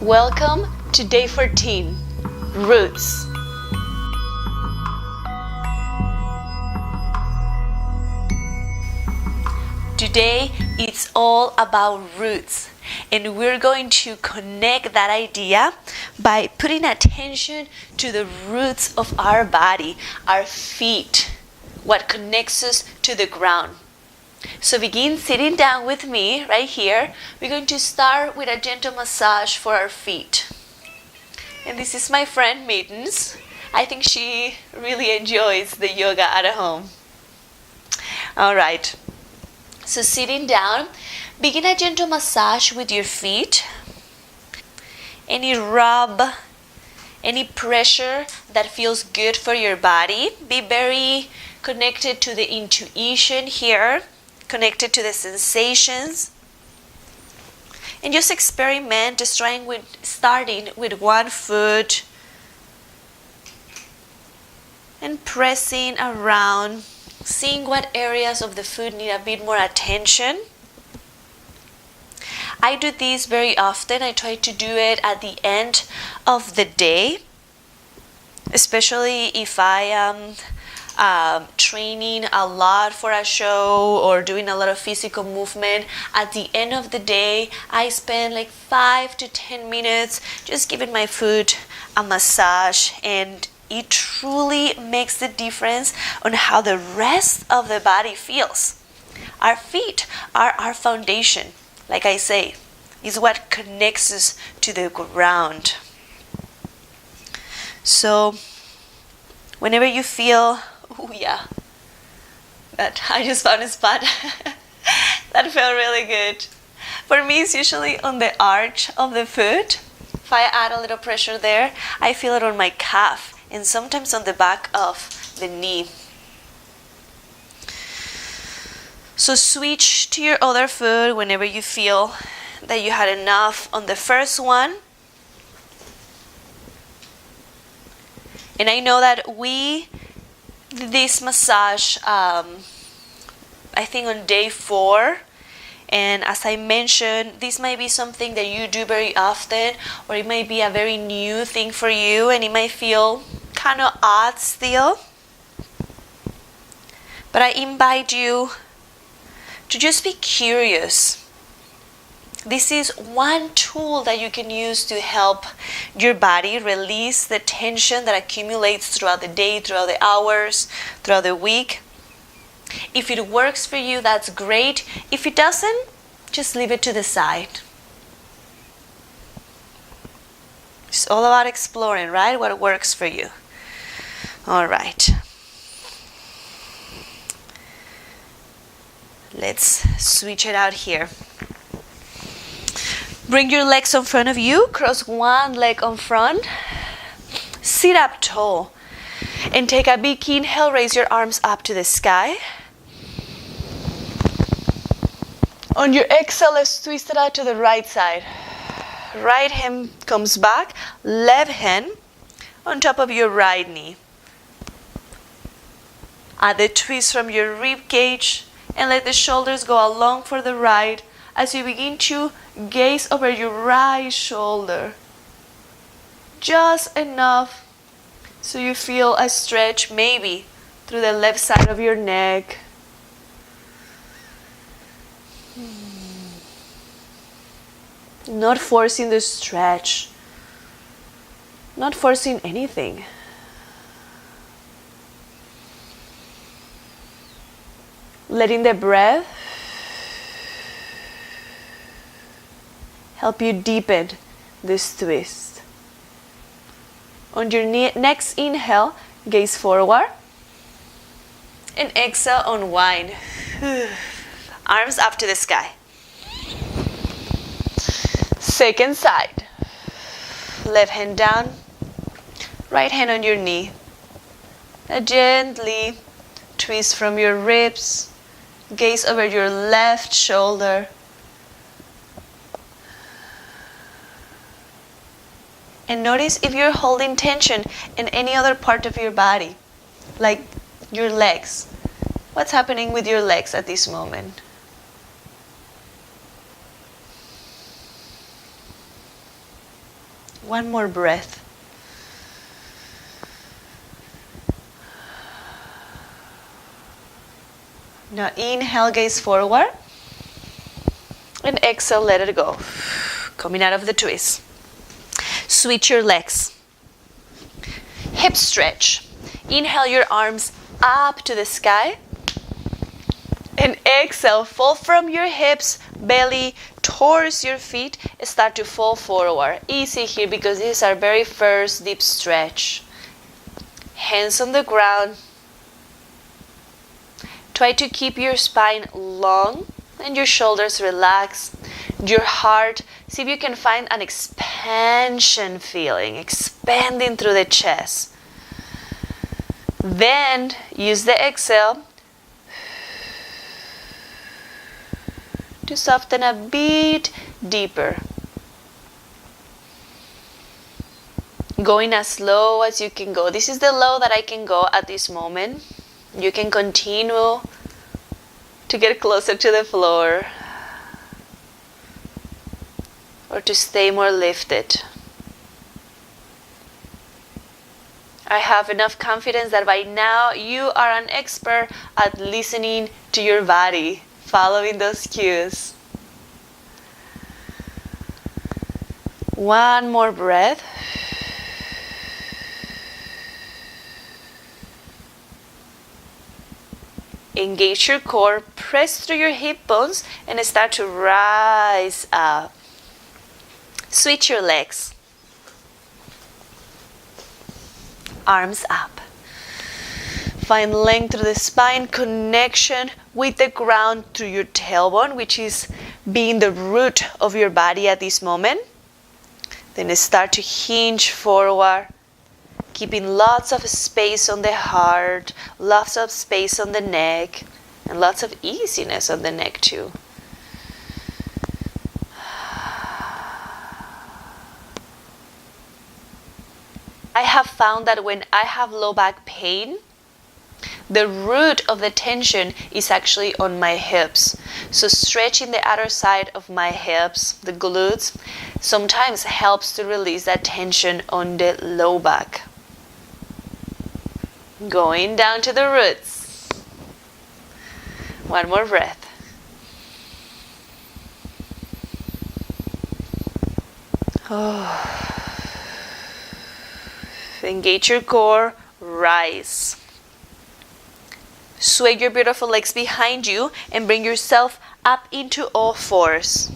Welcome to day 14, Roots. Today it's all about roots, and we're going to connect that idea by putting attention to the roots of our body, our feet, what connects us to the ground. So begin sitting down with me right here. We're going to start with a gentle massage for our feet. And this is my friend Mittens. I think she really enjoys the yoga at home. All right. So sitting down, begin a gentle massage with your feet. Any rub, any pressure that feels good for your body. Be very connected to the intuition here, connected to the sensations. And just experiment, just starting with one foot and pressing around, seeing what areas of the foot need a bit more attention. I do this very often. I try to do it at the end of the day, especially if I am training a lot for a show or doing a lot of physical movement. At the end of the day, I spend like 5 to 10 minutes just giving my foot a massage, and it truly makes the difference on how the rest of the body feels. Our feet are our foundation, like I say, is what connects us to the ground. So whenever you feel, oh yeah, that I just found a spot that felt really good. For me, it's usually on the arch of the foot. If I add a little pressure there, I feel it on my calf and sometimes on the back of the knee. So switch to your other foot whenever you feel that you had enough on the first one. And I know that this massage, I think on day 4, and as I mentioned, this might be something that you do very often, or it might be a very new thing for you, and it might feel kind of odd still. But I invite you to just be curious. This is one tool that you can use to help your body release the tension that accumulates throughout the day, throughout the hours, throughout the week. If it works for you, that's great. If it doesn't, just leave it to the side. It's all about exploring, right? What works for you. All right. Let's switch it out here. Bring your legs in front of you. Cross one leg on front. Sit up tall. And take a big inhale. Raise your arms up to the sky. On your exhale, let's twist it out to the right side. Right hand comes back. Left hand on top of your right knee. Add the twist from your rib cage and let the shoulders go along for the right as you begin to gaze over your right shoulder. Just enough so you feel a stretch maybe through the left side of your neck. Not forcing the stretch. Not forcing anything. Letting the breath help you deepen this twist. On your next inhale, gaze forward. And exhale, unwind. Arms up to the sky. Second side. Left hand down. Right hand on your knee. Gently twist from your ribs. Gaze over your left shoulder. And notice if you're holding tension in any other part of your body, like your legs. What's happening with your legs at this moment? One more breath. Now inhale, gaze forward. And exhale, let it go. Coming out of the twist. Switch your legs. Hip stretch. Inhale your arms up to the sky. And exhale, fall from your hips, belly towards your feet. Start to fall forward. Easy here because this is our very first deep stretch. Hands on the ground. Try to keep your spine long and your shoulders relaxed. Your heart, see if you can find an expansion feeling, expanding through the chest. Then use the exhale to soften a bit deeper. Going as low as you can go. This is the low that I can go at this moment. You can continue to get closer to the floor or to stay more lifted. I have enough confidence that by now you are an expert at listening to your body, following those cues. One more breath. Engage your core, press through your hip bones, and start to rise up. Switch your legs. Arms up. Find length through the spine, connection with the ground through your tailbone, which is being the root of your body at this moment. Then start to hinge forward, keeping lots of space on the heart, lots of space on the neck, and lots of easiness on the neck too. I have found that when I have low back pain, the root of the tension is actually on my hips. So stretching the other side of my hips, the glutes, sometimes helps to release that tension on the low back. Going down to the roots. One more breath. Oh. Engage your core, rise. Sway your beautiful legs behind you and bring yourself up into all fours.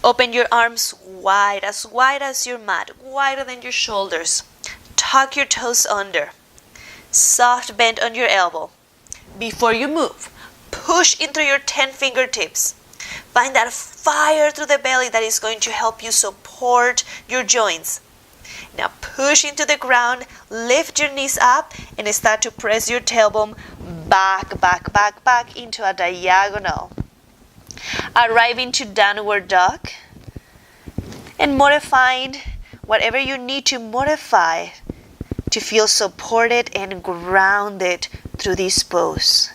Open your arms wide as your mat, wider than your shoulders. Tuck your toes under. Soft bend on your elbow. Before you move, push in through your 10 fingertips. Find that fire through the belly that is going to help you support your joints. Now push into the ground, lift your knees up, and start to press your tailbone back into a diagonal. Arriving to downward dog, and modifying whatever you need to modify to feel supported and grounded through this pose.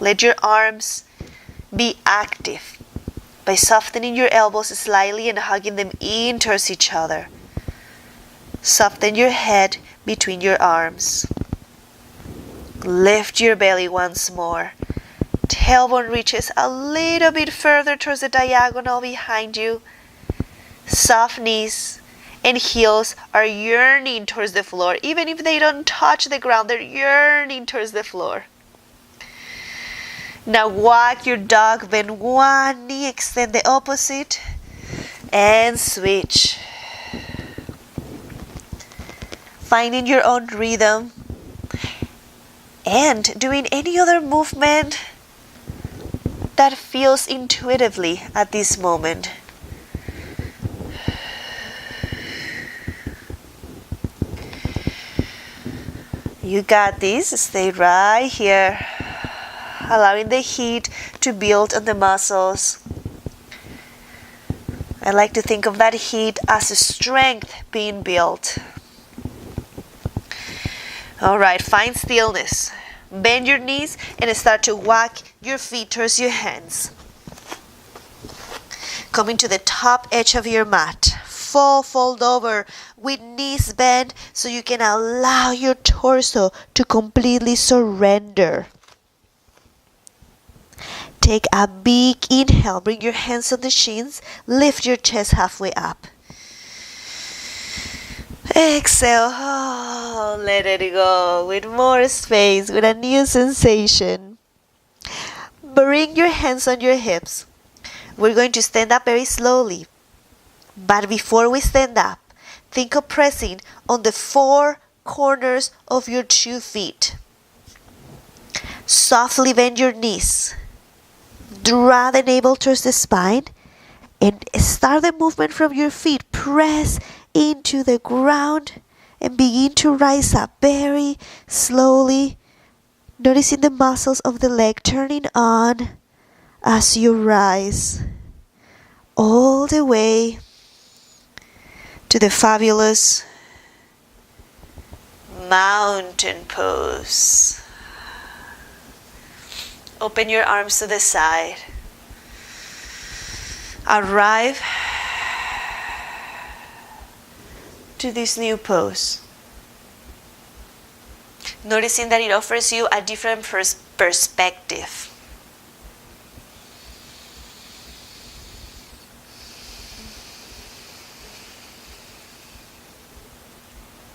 Let your arms be active by softening your elbows slightly and hugging them in towards each other. Soften your head between your arms. Lift your belly once more. Tailbone reaches a little bit further towards the diagonal behind you. Soft knees and heels are yearning towards the floor. Even if they don't touch the ground, they're yearning towards the floor. Now walk your dog, bend one knee, extend the opposite, and switch. Finding your own rhythm and doing any other movement that feels intuitively at this moment. You got this. Stay right here, allowing the heat to build on the muscles. I like to think of that heat as a strength being built. All right, find stillness. Bend your knees and start to walk your feet towards your hands. Coming to the top edge of your mat. Fold over with knees bent so you can allow your torso to completely surrender. Take a big inhale. Bring your hands on the shins. Lift your chest halfway up. Exhale. Oh, let it go with more space, with a new sensation. Bring your hands on your hips. We're going to stand up very slowly. But before we stand up, think of pressing on the four corners of your 2 feet. Softly bend your knees. Draw the navel towards the spine and start the movement from your feet. Press into the ground and begin to rise up very slowly, noticing the muscles of the leg turning on as you rise all the way to the fabulous mountain pose. Open your arms to the side. Arrive to this new pose. Noticing that it offers you a different perspective.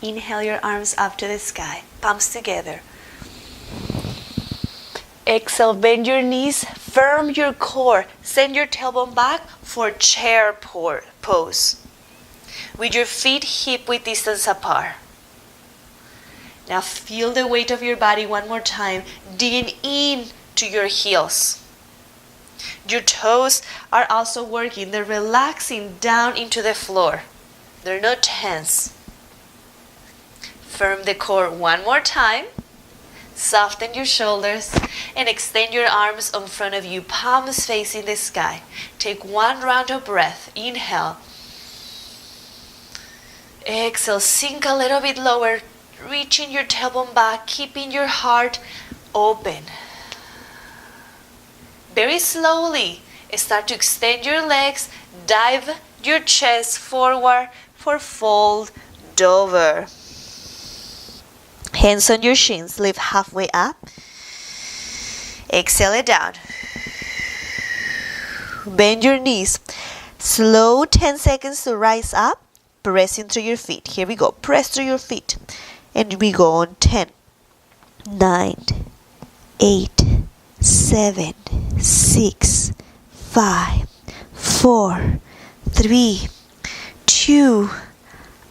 Inhale your arms up to the sky, palms together. Exhale, bend your knees, firm your core, send your tailbone back for chair pose. With your feet hip-width distance apart. Now feel the weight of your body one more time, digging in to your heels. Your toes are also working, they're relaxing down into the floor. They're not tense. Firm the core one more time. Soften your shoulders and extend your arms in front of you, palms facing the sky. Take one round of breath. Inhale. Exhale, sink a little bit lower, reaching your tailbone back, keeping your heart open. Very slowly, start to extend your legs, dive your chest forward for fold over. Hands on your shins, lift halfway up. Exhale it down. Bend your knees. Slow 10 seconds to rise up. Pressing through your feet. Here we go. Press through your feet. And we go on 10, 9, 8, 7, 6, 5, 4, 3, 2,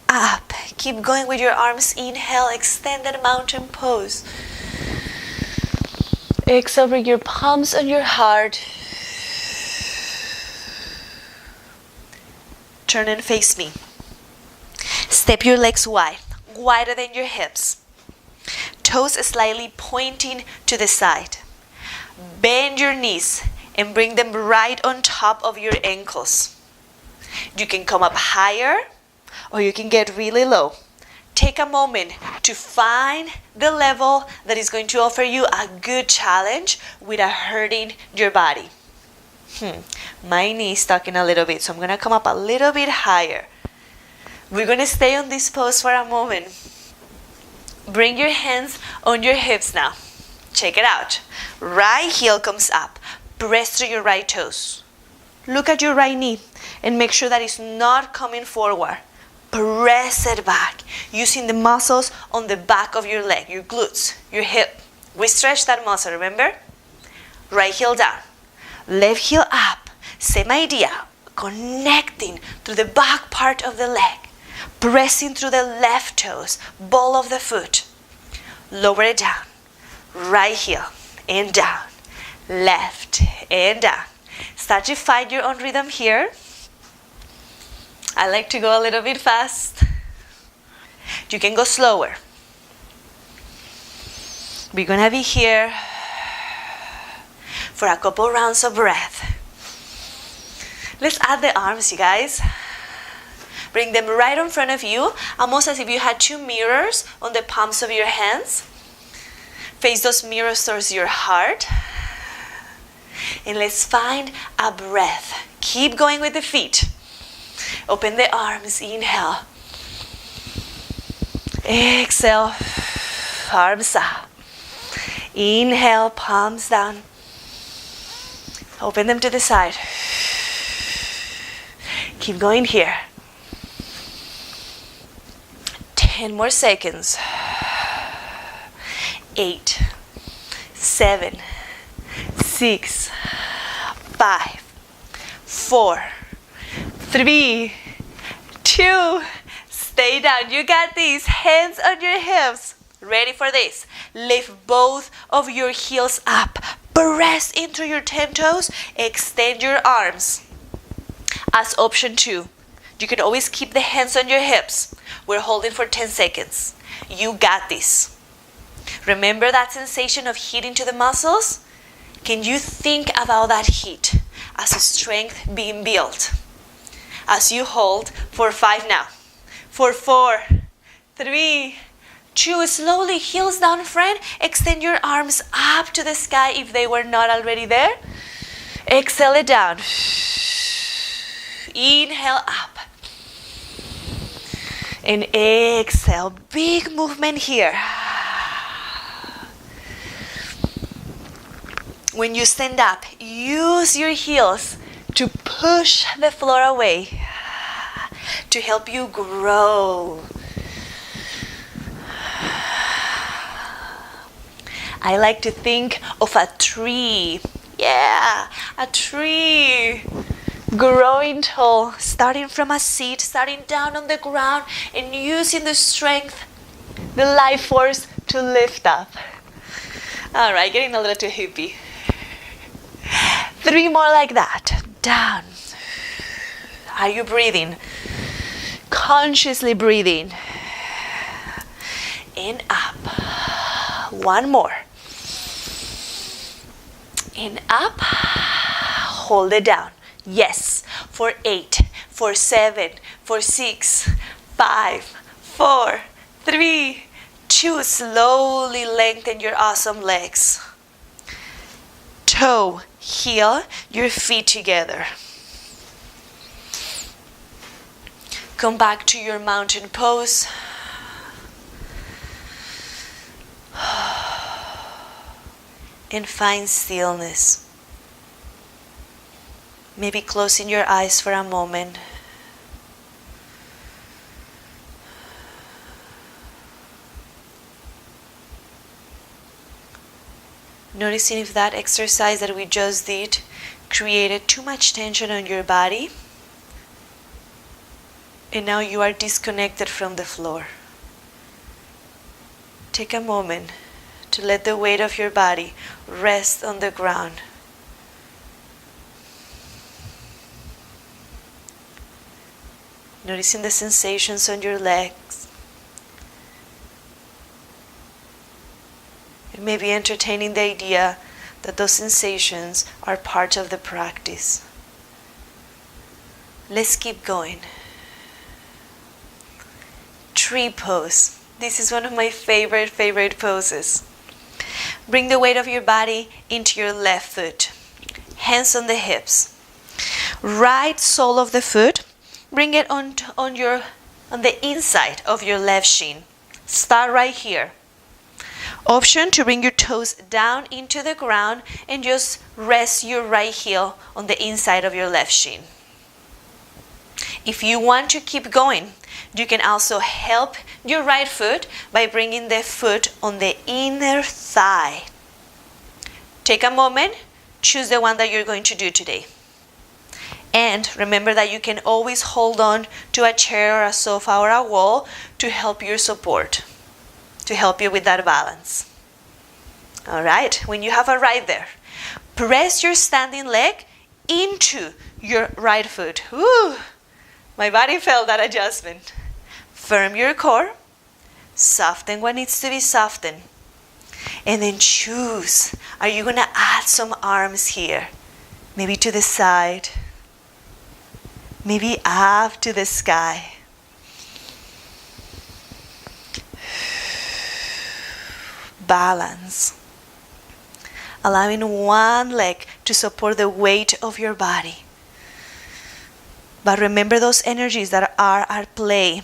up. Keep going with your arms. Inhale, extended mountain pose. Exhale, bring your palms on your heart. Turn and face me. Step your legs wide, wider than your hips. Toes slightly pointing to the side. Bend your knees and bring them right on top of your ankles. You can come up higher or you can get really low. Take a moment to find the level that is going to offer you a good challenge without hurting your body. My knee is stuck in a little bit, so I'm going to come up a little bit higher. We're going to stay on this pose for a moment. Bring your hands on your hips now. Check it out. Right heel comes up. Press through your right toes. Look at your right knee and make sure that it's not coming forward. Press it back using the muscles on the back of your leg, your glutes, your hip. We stretch that muscle, remember? Right heel down. Left heel up. Same idea. Connecting through the back part of the leg. Pressing through the left toes, ball of the foot. Lower it down. Right heel and down. Left and down. Start to find your own rhythm here. I like to go a little bit fast. You can go slower. We're gonna be here for a couple rounds of breath. Let's add the arms, you guys. Bring them right in front of you, almost as if you had two mirrors on the palms of your hands. Face those mirrors towards your heart. And let's find a breath. Keep going with the feet. Open the arms. Inhale. Exhale. Arms up. Inhale, palms down. Open them to the side. Keep going here. 10 more seconds. 8, 7, 6, 5, 4, 3, 2. Stay down. You got these. Hands on your hips. Ready for this. Lift both of your heels up. Press into your 10 toes. Extend your arms. As option 2, you can always keep the hands on your hips. We're holding for 10 seconds. You got this. Remember that sensation of heat to the muscles? Can you think about that heat as a strength being built? As you hold for 5 now. For 4, 3, 2, slowly heels down, friend. Extend your arms up to the sky if they were not already there. Exhale it down. Inhale up. And exhale. Big movement here. When you stand up, use your heels to push the floor away to help you grow. I like to think of a tree. Yeah, a tree growing tall, starting from a seed, starting down on the ground, and using the strength, the life force to lift up. All right, getting a little too hippie. 3 more like that. Down. Are you breathing? Consciously breathing. And up. 1 more. And up. Hold it down. Yes. For 8, for 7, for 6, 5, 4, 3, 2. Slowly lengthen your awesome legs. Toe, heel, your feet together. Come back to your mountain pose. And find stillness. Maybe closing your eyes for a moment. Noticing if that exercise that we just did created too much tension on your body. And now you are disconnected from the floor. Take a moment to let the weight of your body rest on the ground. Noticing the sensations on your legs. And maybe entertaining the idea that those sensations are part of the practice. Let's keep going. Tree pose. This is one of my favorite poses. Bring the weight of your body into your left foot. Hands on the hips. Right sole of the foot. Bring it on the inside of your left shin. Start right here. Option to bring your toes down into the ground and just rest your right heel on the inside of your left shin. If you want to keep going, you can also help your right foot by bringing the foot on the inner thigh. Take a moment, choose the one that you're going to do today. And remember that you can always hold on to a chair or a sofa or a wall to help your support, to help you with that balance. All right, when you have a right there, press your standing leg into your right foot. Ooh, my body felt that adjustment. Firm your core, soften what needs to be softened, and then choose. Are you going to add some arms here? Maybe to the side, maybe up to the sky. balance. Allowing one leg to support the weight of your body. But remember those energies that are at play.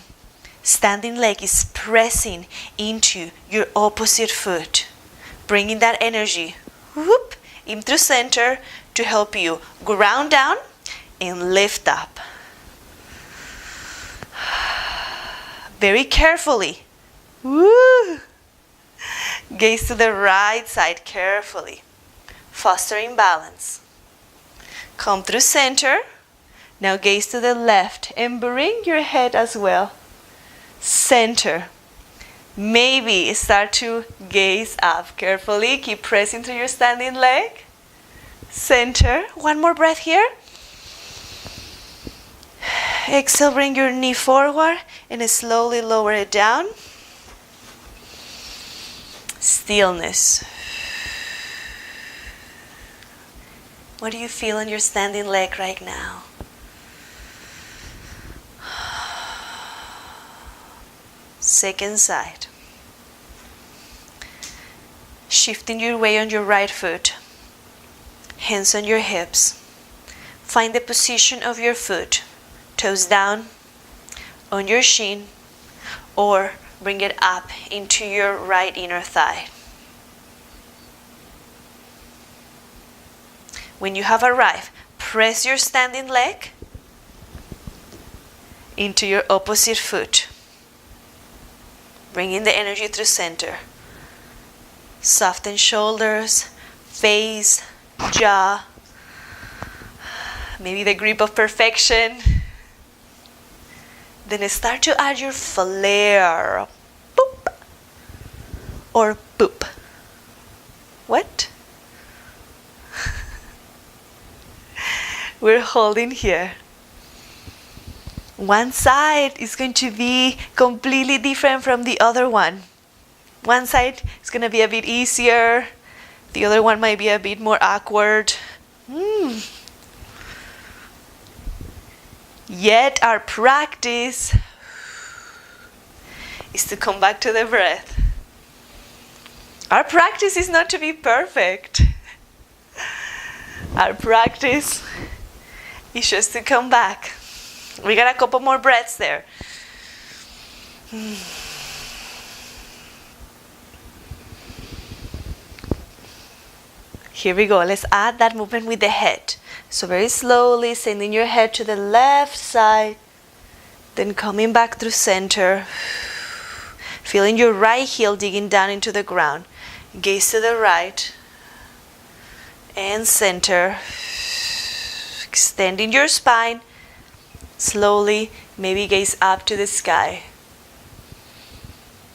Standing leg is pressing into your opposite foot, bringing that energy whoop, in through center to help you ground down and lift up. Very carefully. Woo! Gaze to the right side carefully, fostering balance. Come through center. Now gaze to the left and bring your head as well. Center. Maybe start to gaze up carefully. Keep pressing through your standing leg. Center. One more breath here. Exhale, bring your knee forward and slowly lower it down. Stillness. What do you feel on your standing leg right now? Second side. Shifting your weight on your right foot. Hands on your hips. Find the position of your foot. Toes down on your shin, or bring it up into your right inner thigh. When you have arrived, press your standing leg into your opposite foot. Bringing the energy through center. Soften shoulders, face, jaw. Maybe the grip of perfection. Then start to add your flare. Boop. Or boop. What? We're holding here. One side is going to be completely different from the other one. One side is going to be a bit easier. The other one might be a bit more awkward. Yet our practice is to come back to the breath. Our practice is not to be perfect. Our practice is just to come back. We got a couple more breaths there. Here we go. Let's add that movement with the head. So very slowly sending your head to the left side, then coming back through center. Feeling your right heel digging down into the ground. Gaze to the right and center. Extending your spine. Slowly, maybe gaze up to the sky.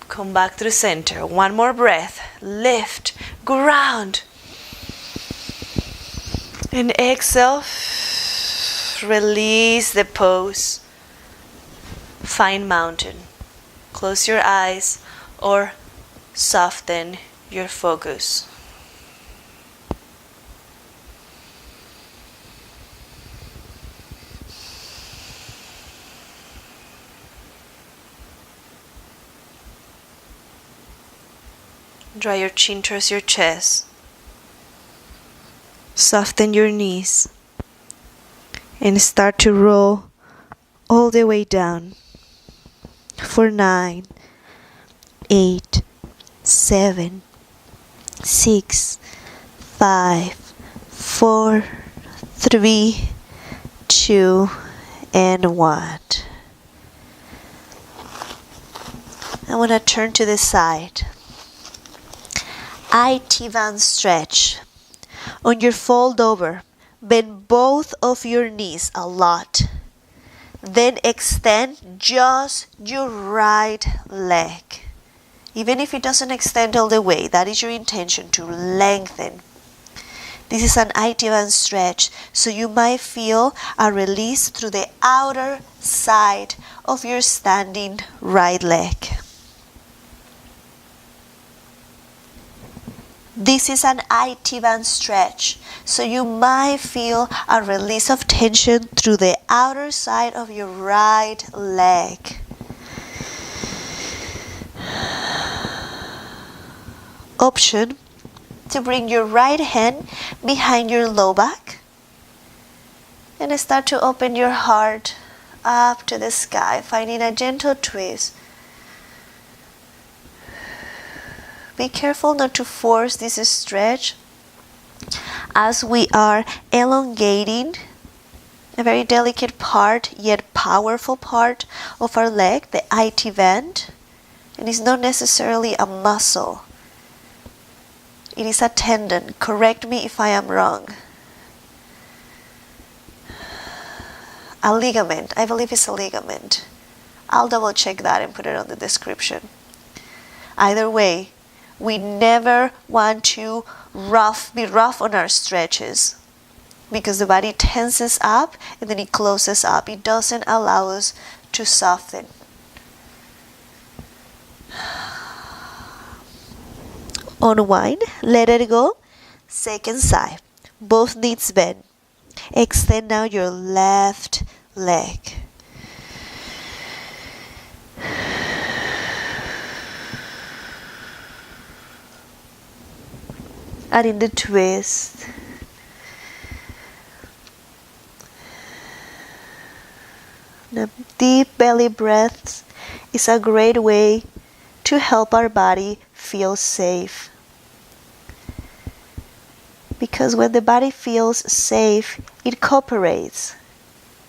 Come back through center. One more breath. Lift, ground. And exhale. Release the pose. Find mountain. Close your eyes or soften your focus. Draw your chin towards your chest. Soften your knees. And start to roll all the way down. For 9, 8, 7, 6, 5, 4, 3, 2, and 1. I want to turn to the side. IT band stretch. On your fold over, bend both of your knees a lot. Then extend just your right leg. Even if it doesn't extend all the way, that is your intention, to lengthen. This is an IT band stretch, so you might feel a release through the outer side of your standing right leg. This is an IT band stretch, so you might feel a release of tension through the outer side of your right leg. option to bring your right hand behind your low back and start to open your heart up to the sky, finding a gentle twist. Be careful not to force this stretch as we are elongating a very delicate part yet powerful part of our leg, the IT band. And it's not necessarily a muscle. It is a tendon. Correct me if I am wrong. A ligament. I believe it's a ligament. I'll double check that and put it on the description. Either way, we never want to be rough on our stretches because the body tenses up and then it closes up. It doesn't allow us to soften. Unwind, let it go. Second side, both knees bend. Extend now your left leg. Adding the twist. The deep belly breaths is a great way to help our body feel safe. Because when the body feels safe, it cooperates.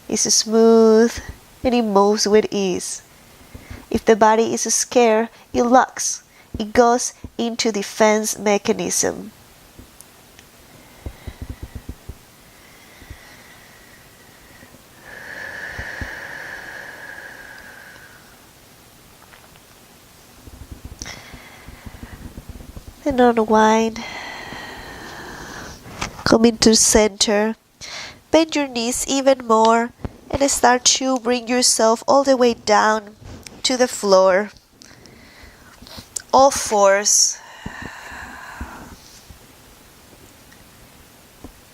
It's smooth and it moves with ease. If the body is scared, it locks. It goes into defense mechanism. And unwind. Come into center. Bend your knees even more and start to bring yourself all the way down to the floor. All fours.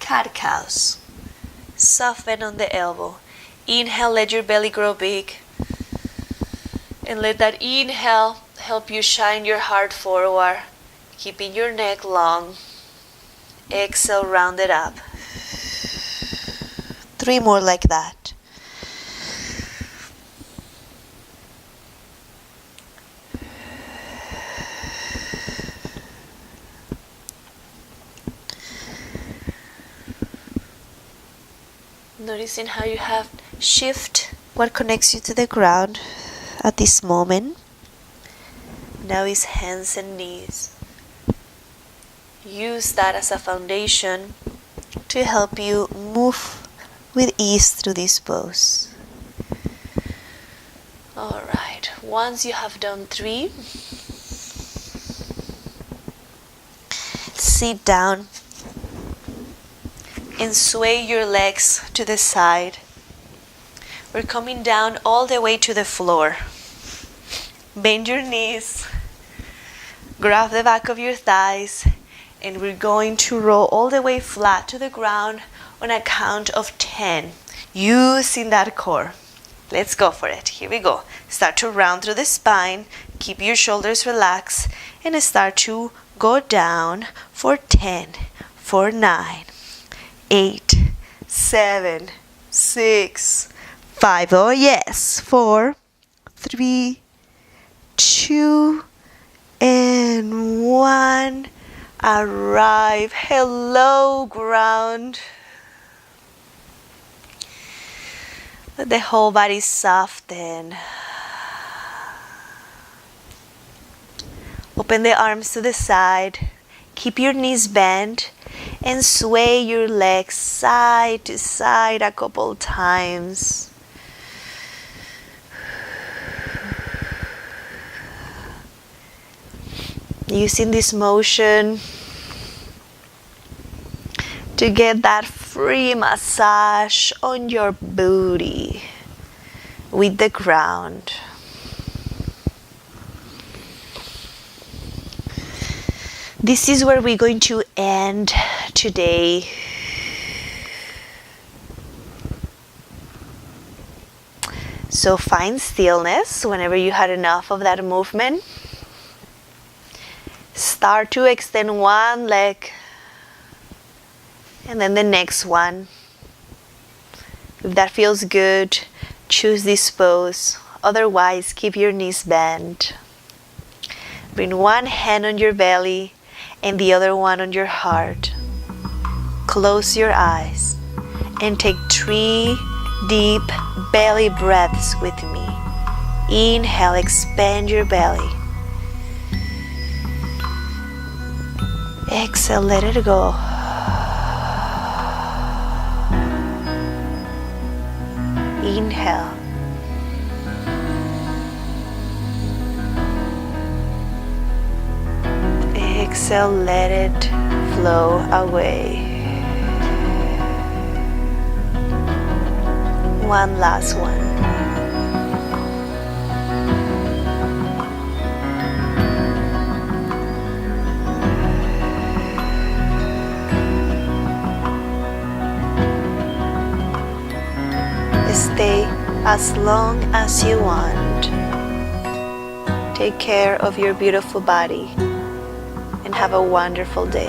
Cat-cows. Soften on the elbow. Inhale, let your belly grow big. And let that inhale help you shine your heart forward, keeping your neck long. Exhale, round it up. 3 more like that. Noticing how you have shift what connects you to the ground at this moment. Now is hands and knees. Use that as a foundation to help you move with ease through this pose. Alright, once you have done 3, sit down and sway your legs to the side. We're coming down all the way to the floor. Bend your knees, grab the back of your thighs, and we're going to roll all the way flat to the ground on a count of 10, using that core. Let's go for it. Here we go. Start to round through the spine, keep your shoulders relaxed, and start to go down for 10, for 9, 8, 7, 6, 5, oh yes, 4, 3, 2, and 1. Arrive. Hello, ground. Let the whole body soften. Open the arms to the side. Keep your knees bent and sway your legs side to side a couple times. Using this motion to get that free massage on your booty with the ground. This is where we're going to end today. So find stillness whenever you had enough of that movement. Start to extend one leg and then the next one. If that feels good, choose this pose. Otherwise, keep your knees bent. Bring one hand on your belly and the other one on your heart. Close your eyes and take 3 deep belly breaths with me. Inhale, expand your belly. Exhale, let it go. Inhale. Exhale, let it flow away. One last one. Stay as long as you want. Take care of your beautiful body and have a wonderful day.